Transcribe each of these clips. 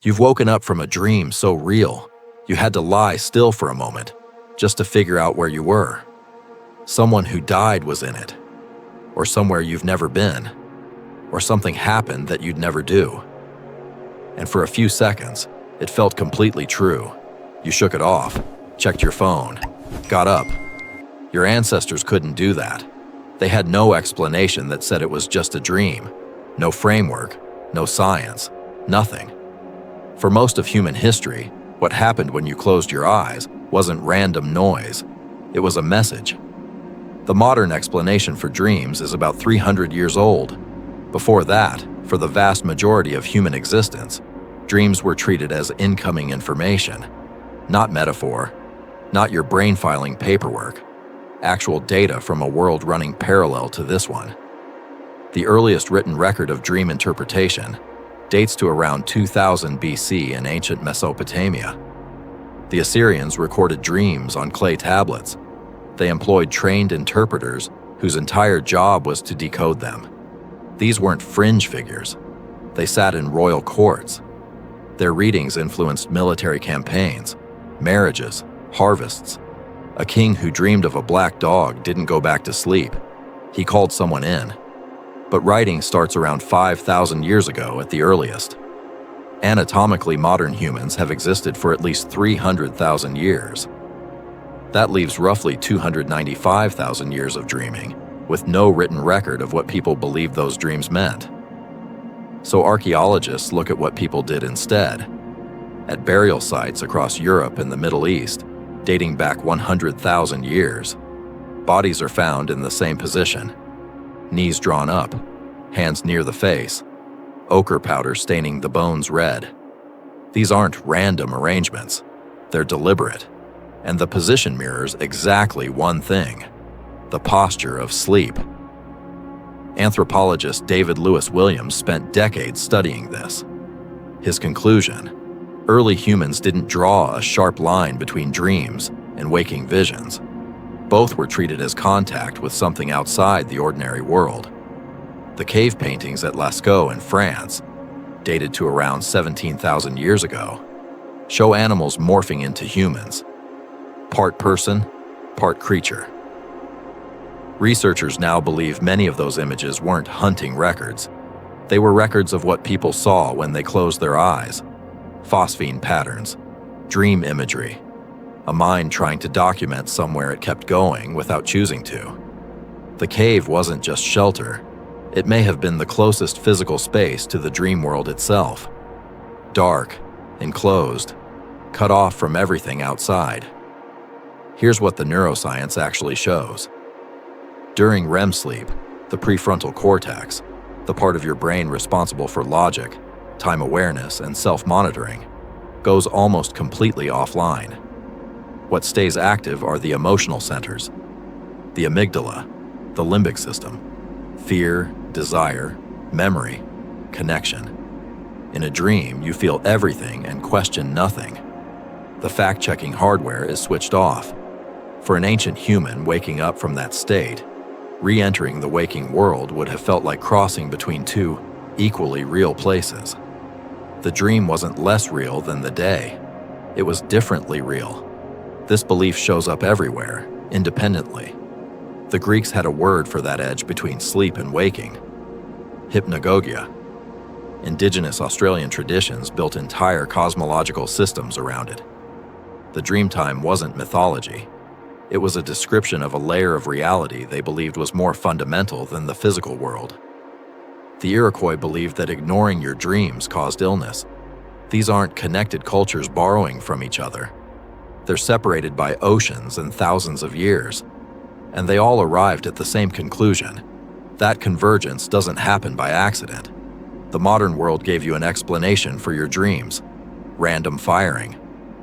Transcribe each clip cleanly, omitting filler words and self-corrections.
You've woken up from a dream so real, you had to lie still for a moment just to figure out where you were. Someone who died was in it, or somewhere you've never been, or something happened that you'd never do. And for a few seconds, it felt completely true. You shook it off, checked your phone, got up. Your ancestors couldn't do that. They had no explanation that said it was just a dream, no framework, no science, nothing. For most of human history, what happened when you closed your eyes wasn't random noise. It was a message. The modern explanation for dreams is about 300 years old. Before that, for the vast majority of human existence, dreams were treated as incoming information, not metaphor, not your brain filing paperwork, actual data from a world running parallel to this one. The earliest written record of dream interpretation dates to around 2000 BC in ancient Mesopotamia. The Assyrians recorded dreams on clay tablets. They employed trained interpreters whose entire job was to decode them. These weren't fringe figures. They sat in royal courts. Their readings influenced military campaigns, marriages, harvests. A king who dreamed of a black dog didn't go back to sleep. He called someone in. But writing starts around 5,000 years ago at the earliest. Anatomically modern humans have existed for at least 300,000 years. That leaves roughly 295,000 years of dreaming, with no written record of what people believed those dreams meant. So archaeologists look at what people did instead. At burial sites across Europe and the Middle East, dating back 100,000 years, bodies are found in the same position. Knees drawn up, hands near the face, ochre powder staining the bones red. These aren't random arrangements. They're deliberate. And the position mirrors exactly one thing: the posture of sleep. Anthropologist David Lewis Williams spent decades studying this. His conclusion: early humans didn't draw a sharp line between dreams and waking visions. Both were treated as contact with something outside the ordinary world. The cave paintings at Lascaux in France, dated to around 17,000 years ago, show animals morphing into humans, part person, part creature. Researchers now believe many of those images weren't hunting records. They were records of what people saw when they closed their eyes: phosphine patterns, dream imagery, a mind trying to document somewhere it kept going without choosing to. The cave wasn't just shelter. It may have been the closest physical space to the dream world itself. Dark, enclosed, cut off from everything outside. Here's what the neuroscience actually shows. During REM sleep, the prefrontal cortex, the part of your brain responsible for logic, time awareness, and self-monitoring, goes almost completely offline. What stays active are the emotional centers: the amygdala, the limbic system, fear, desire, memory, connection. In a dream, you feel everything and question nothing. The fact-checking hardware is switched off. For an ancient human waking up from that state, re-entering the waking world would have felt like crossing between two equally real places. The dream wasn't less real than the day. It was differently real. This belief shows up everywhere, independently. The Greeks had a word for that edge between sleep and waking: hypnagogia. Indigenous Australian traditions built entire cosmological systems around it. The dreamtime wasn't mythology. It was a description of a layer of reality they believed was more fundamental than the physical world. The Iroquois believed that ignoring your dreams caused illness. These aren't connected cultures borrowing from each other. They're separated by oceans and thousands of years, and they all arrived at the same conclusion. That convergence doesn't happen by accident. The modern world gave you an explanation for your dreams: random firing,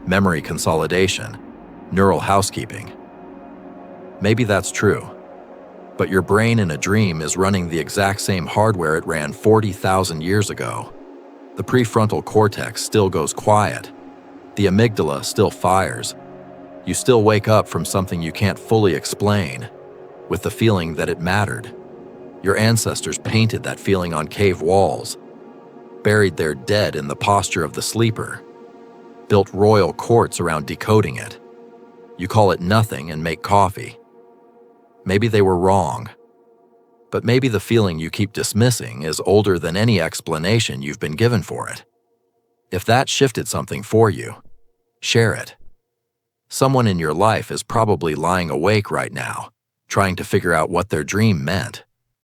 memory consolidation, neural housekeeping. Maybe that's true, but your brain in a dream is running the exact same hardware it ran 40,000 years ago. The prefrontal cortex still goes quiet. The amygdala still fires. You still wake up from something you can't fully explain, with the feeling that it mattered. Your ancestors painted that feeling on cave walls. buried their dead in the posture of the sleeper, built royal courts around decoding it. You call it nothing and make coffee. Maybe they were wrong. But maybe the feeling you keep dismissing is older than any explanation you've been given for it. If that shifted something for you, share it. Someone in your life is probably lying awake right now, trying to figure out what their dream meant.